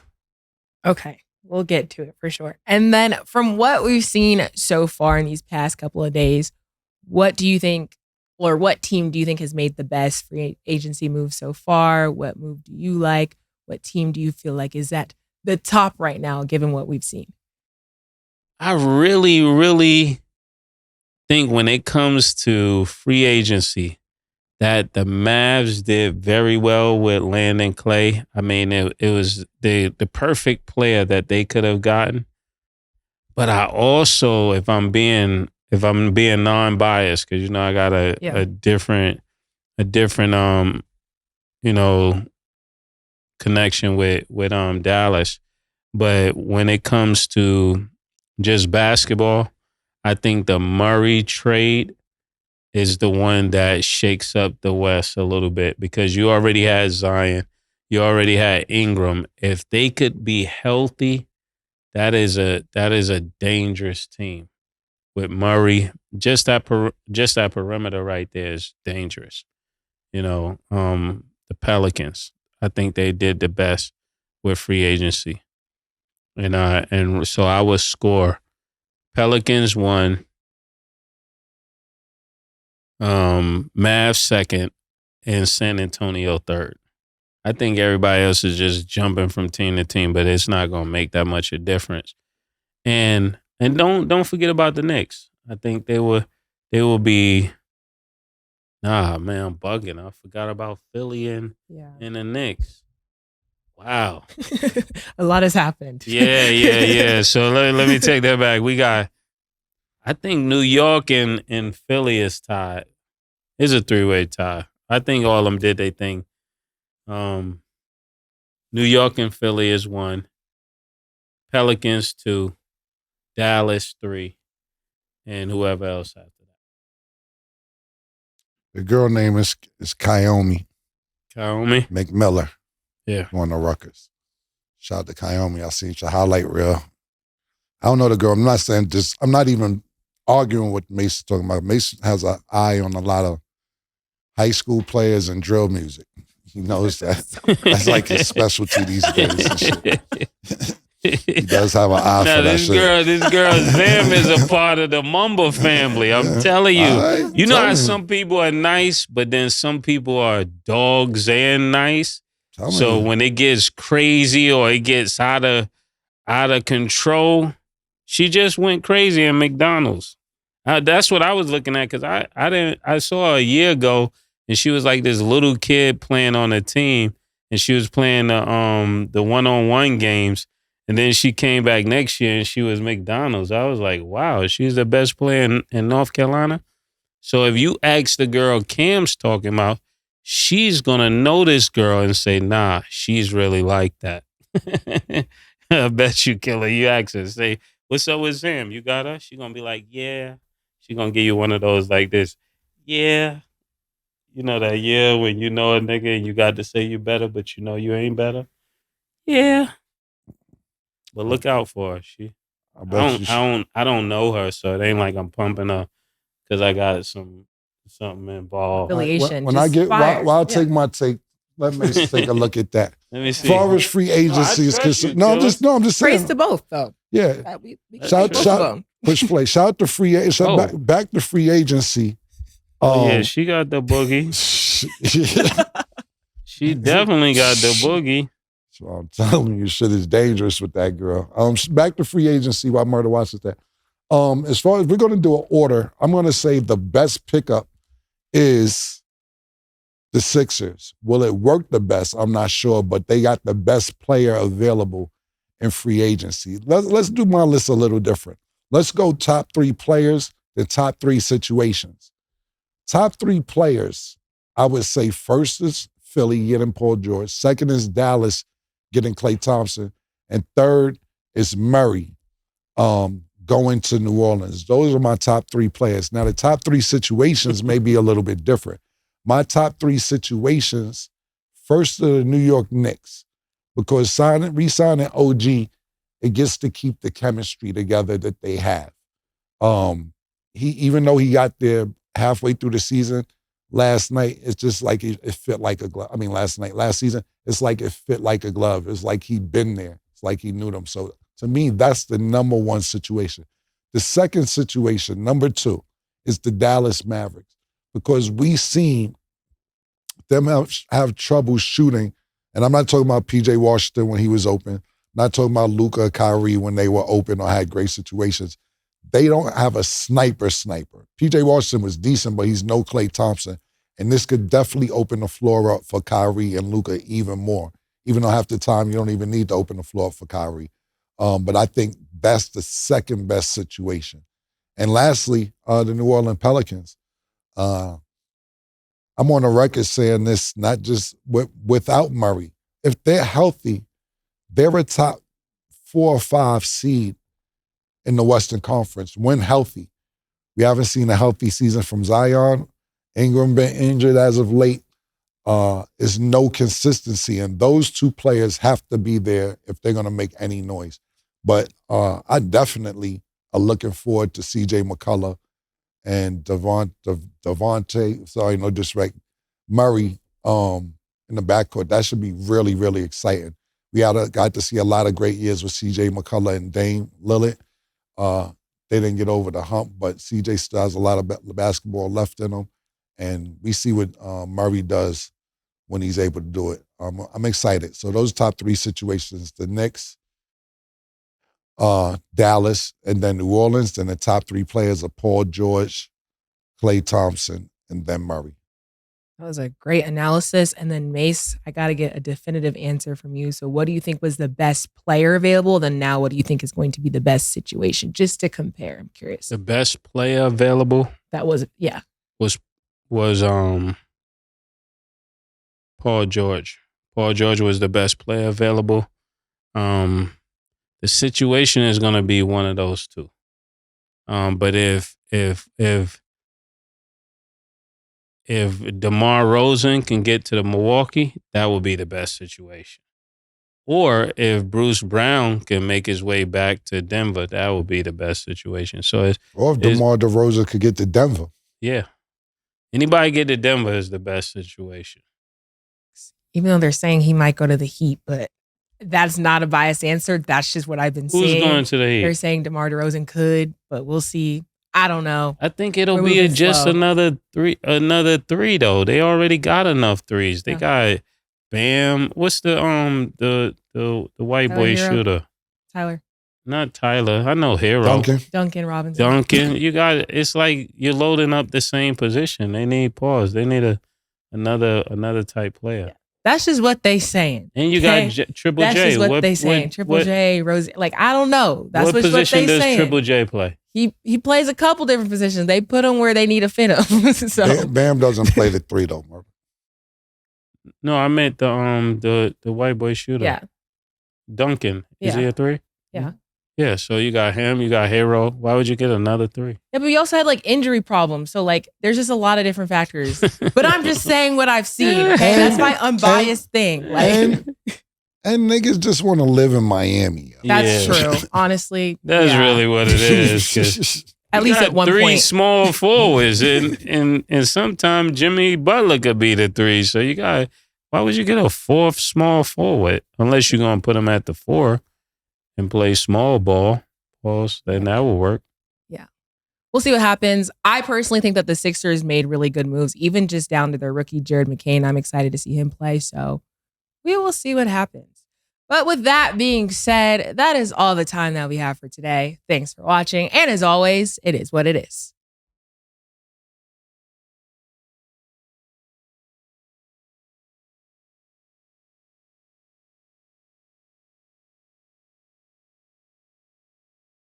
Okay, we'll get to it for sure. And then from what we've seen so far in these past couple of days, what do you think, or what team do you think has made the best free agency move so far? What move do you like? What team do you feel like is at the top right now, given what we've seen? I really, really think when it comes to free agency, that the Mavs did very well with landing Clay. I mean, it was the perfect player that they could have gotten. But I also, if I'm being non-biased, because you know I got a different connection with Dallas. But when it comes to just basketball, I think the Murray trade is the one that shakes up the West a little bit, because you already had Zion, you already had Ingram. If they could be healthy, that is a dangerous team. With Murray, just that perimeter right there is dangerous. You know, the Pelicans, I think they did the best with free agency, and so I would score Pelicans 1. Mavs 2nd, and San Antonio 3rd. I think everybody else is just jumping from team to team, but it's not gonna make that much a difference. And don't forget about the Knicks. I think they will be. Nah, man, I'm bugging. I forgot about Philly and the Knicks. Wow, a lot has happened. Yeah. So let me take that back. We got. I think New York and Philly is tied. It's a 3-way tie. I think all of them did their thing. New York and Philly is 1. Pelicans 2. Dallas 3. And whoever else after that. The girl name is Kaomi. Kaomi? McMillan. Yeah. Going to Rutgers. Shout out to Kaomi. I seen your highlight reel. I don't know the girl. I'm not saying just, I'm not even arguing what Mase is talking about. Mase has an eye on a lot of high school players and drill music. He knows that. That's like his specialty these days and shit. He does have an eye for that this shit. this girl Zim is a part of the Mumba family. I'm telling you. Right, You know how tell me. some people are nice, but then some people are dogs and nice. Tell So me. when it gets crazy or it gets out of control, she just went crazy in McDonald's. That's what I was looking at because I saw her a year ago and she was like this little kid playing on a team and she was playing the one-on-one games. And then she came back next year and she was McDonald's. I was like, wow, she's the best player in North Carolina. So if you ask the girl Cam's talking about, she's going to know this girl and say, nah, she's really like that. I bet you, Killer. You ask her, say, what's up with Sam? You got her? She going to be like, yeah. She going to give you one of those like this. Yeah. You know that yeah when you know a nigga and you got to say you better, but you know you ain't better? Yeah. But look out for her. I don't know her, so it ain't like I'm pumping her because I got something involved. Affiliation. When I get, fires. while I take my take, let me take a look at that. Let me see. As far as free agency is concerned, I'm just Praise saying. to both, though. Yeah, We shout, both shout, of them. push play. Shout out to free agency. Back to free agency. Yeah, she got the boogie. She definitely got the boogie. So I'm telling you, shit is dangerous with that girl. Back to free agency while Murder watches that. As far as we're going to do an order, I'm going to say the best pickup is the Sixers. Will it work the best? I'm not sure, but they got the best player available in free agency. Let's do my list a little different. Let's go top 3 players, the top 3 situations. Top 3 players, I would say first is Philly getting Paul George. Second is Dallas getting Klay Thompson. And third is Murray going to New Orleans. Those are my top 3 players. Now, the top 3 situations may be a little bit different. My top 3 situations, first are the New York Knicks, because re-signing OG, it gets to keep the chemistry together that they have. Even though he got there halfway through the season, last night, it's just like it fit like a glove. I mean, last season, it's like it fit like a glove. It's like he'd been there. It's like he knew them. So to me, that's the number 1 situation. The second situation, number 2, is the Dallas Mavericks, because we seen them have trouble shooting. And I'm not talking about PJ Washington when he was open, not talking about Luka, Kyrie when they were open or had great situations. They don't have a sniper. PJ Washington was decent, but he's no Klay Thompson. And this could definitely open the floor up for Kyrie and Luka even more, even though half the time you don't even need to open the floor up for Kyrie. But I think that's the second best situation. And lastly, the New Orleans Pelicans. I'm on the record saying this, not just without Murray. If they're healthy, they're a top 4 or 5 seed in the Western Conference when healthy. We haven't seen a healthy season from Zion. Ingram been injured as of late. There's no consistency, and those 2 players have to be there if they're going to make any noise. But I definitely are looking forward to C.J. McCullough and Devontae, sorry, no disrespect, Murray in the backcourt. That should be really, really exciting. We got to see a lot of great years with C.J. McCullough and Dame Lillard. They didn't get over the hump, but C.J. still has a lot of basketball left in him. And we see what Murray does when he's able to do it. I'm excited. So those top 3 situations, the Knicks, Dallas, and then New Orleans. Then the top 3 players are Paul George, Klay Thompson, and then Murray. That was a great analysis. And then Mase, I got to get a definitive answer from you. So what do you think was the best player available? Then now what do you think is going to be the best situation? Just to compare, I'm curious. The best player available? That was, yeah. Was Paul George. Paul George was the best player available. The situation is going to be one of those 2. But if DeMar Rosen can get to the Milwaukee, that would be the best situation. Or if Bruce Brown can make his way back to Denver, that would be the best situation. So or if DeMar DeRozan could get to Denver. Yeah. Anybody get to Denver is the best situation. Even though they're saying he might go to the Heat, but That's not a biased answer. That's just what I've been Who's seeing. going to the They're Heat? saying DeMar DeRozan could, but we'll see. I don't know. I think it'll We're be moving just slow. another three though. They already got enough threes. They got Bam. What's the white Tyler boy Hero? shooter? Tyler, Not Tyler. I know Hero. Duncan Robinson. Duncan. You got it's like you're loading up the same position. They need pause. They need another type player. That's just what they saying. And you Okay? got Triple That's J. just what they saying. Triple J, Rose. Like, I don't know. That's what what position they does saying. Triple J play? He plays a couple different positions. They put him where they need to fit him. So Bam doesn't play the 3 though, Murph. No, I meant the white boy shooter. yeah, Duncan. Is he Yeah. a 3? Yeah. Yeah, so you got him, you got Hero. Why would you get another 3? yeah. But we also had like injury problems. So like, there's just a lot of different factors. But I'm just saying what I've seen. Okay, that's my unbiased thing. Like, And niggas just want to live in Miami. Yo. that's Yeah. true. Honestly, That's yeah. really what it is. 'Cause At you least got at one 3 point. small forwards, and sometimes Jimmy Butler could be the 3. So you got, why would you get a 4th small forward unless you're gonna put him at the 4 and play small ball? Pause. Then that will work. We'll see what happens. I personally think that the Sixers made really good moves, even just down to their rookie Jared McCain. I'm excited to see him play. So we will see what happens. But with that being said, that is all the time that we have for today. Thanks for watching. And as always, it is what it is.